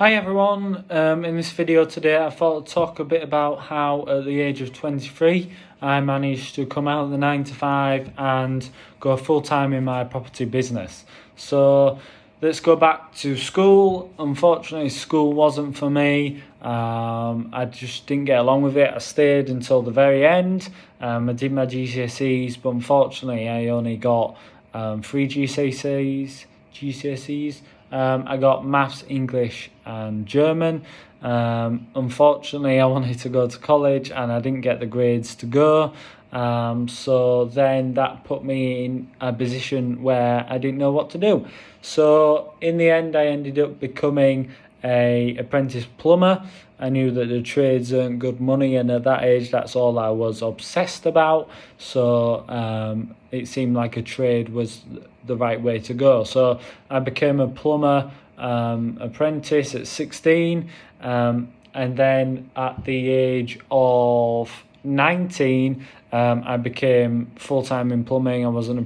Hi everyone, in this video today I thought I'd talk a bit about how at the age of 23 I managed to come out of the 9 to 5 and go full-time in my property business. So let's go back to school. Unfortunately school wasn't for me. I just didn't get along with it. I stayed until the very end. I did my GCSEs, but unfortunately I only got 3 GCSEs. I got maths, English and German. Unfortunately, I wanted to go to college and I didn't get the grades to go. So then that put me in a position where I didn't know what to do. So in the end, I ended up becoming an apprentice plumber. I knew that the trades earned good money, and at that age that's all I was obsessed about. So it seemed like a trade was the right way to go. So I became a plumber apprentice at 16, and then at the age of 19 I became full-time in plumbing. I wasn't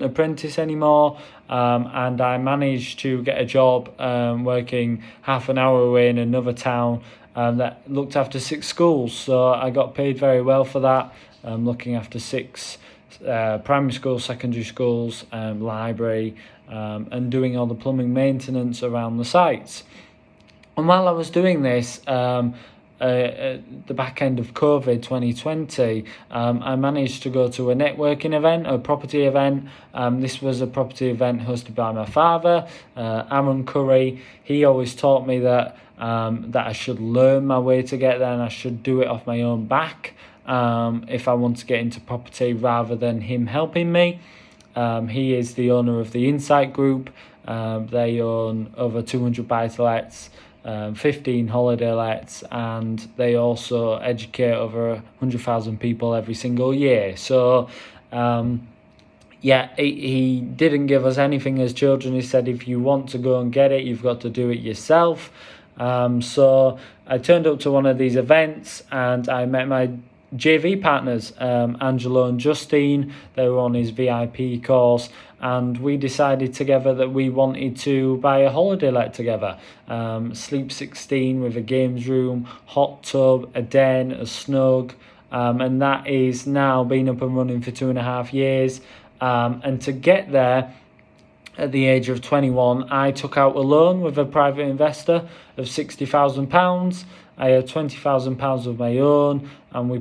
apprentice anymore, and I managed to get a job working half an hour away in another town that looked after 6 schools. So I got paid very well for that, looking after 6 primary schools, secondary schools, library, and doing all the plumbing maintenance around the sites. And while I was doing this, at the back end of COVID 2020, I managed to go to a networking event, a property event. This was a property event hosted by my father, Aaron Curry. He always taught me that I should learn my way to get there and I should do it off my own back if I want to get into property rather than him helping me. He is the owner of the Insight Group. They own over 200 buy-to-lets, 15 holiday lets, and they also educate over 100,000 people every single year. So he didn't give us anything as children. He said if you want to go and get it, you've got to do it yourself. So I turned up to one of these events and I met my JV partners, Angelo and Justine. They were on his VIP course, and we decided together that we wanted to buy a holiday let together. Sleep 16 with a games room, hot tub, a den, a snug, and that is now been up and running for 2.5 years. And to get there, at the age of 21, I took out a loan with a private investor of £60,000. I had £20,000 of my own, and I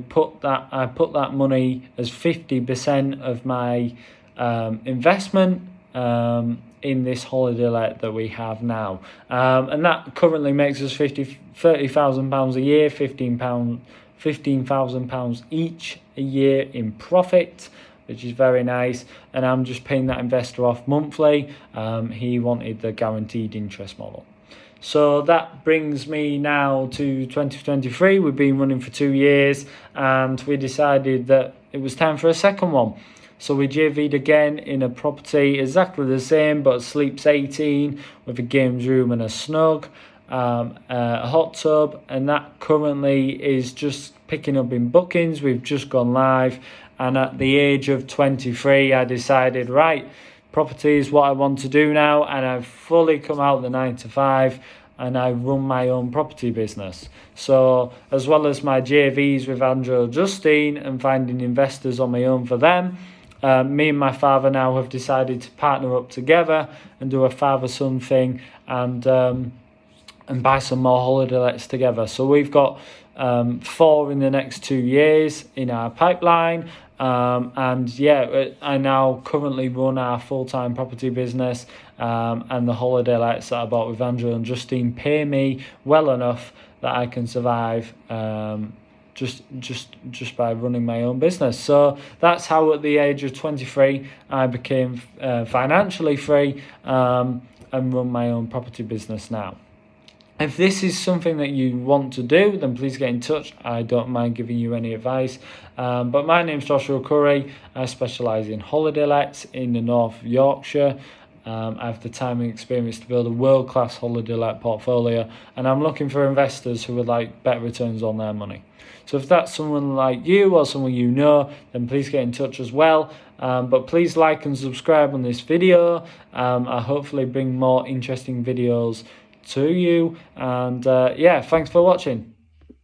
put that money as 50% of my investment in this holiday let that we have now, and that currently makes us £30,000 a year, £15,000 each a year in profit, which is very nice. And I'm just paying that investor off monthly. He wanted the guaranteed interest model. So that brings me now to 2023. We've been running for 2 years, and we decided that it was time for a second one. So we JV'd again in a property exactly the same, but sleeps 18 with a games room and a snug, a hot tub, and that currently is just picking up in bookings. We've just gone live, and at the age of 23 I decided, right, property is what I want to do now, and I've fully come out of the 9 to 5 and I run my own property business. So as well as my JVs with Andrew and Justine and finding investors on my own for them, me and my father now have decided to partner up together and do a father-son thing, and buy some more holiday lets together. So we've got 4 in the next 2 years in our pipeline. I now currently run our full-time property business, and the holiday lets that I bought with Andrew and Justine pay me well enough that I can survive just by running my own business. So that's how at the age of 23 I became financially free, and run my own property business now. If this is something that you want to do, then please get in touch. I don't mind giving you any advice. But my name's Joshua Curry. I specialise in holiday lets in the North Yorkshire. I have the time and experience to build a world-class holiday let portfolio, and I'm looking for investors who would like better returns on their money. So if that's someone like you or someone you know, then please get in touch as well. But please like and subscribe on this video. I hopefully bring more interesting videos to you. And yeah, thanks for watching.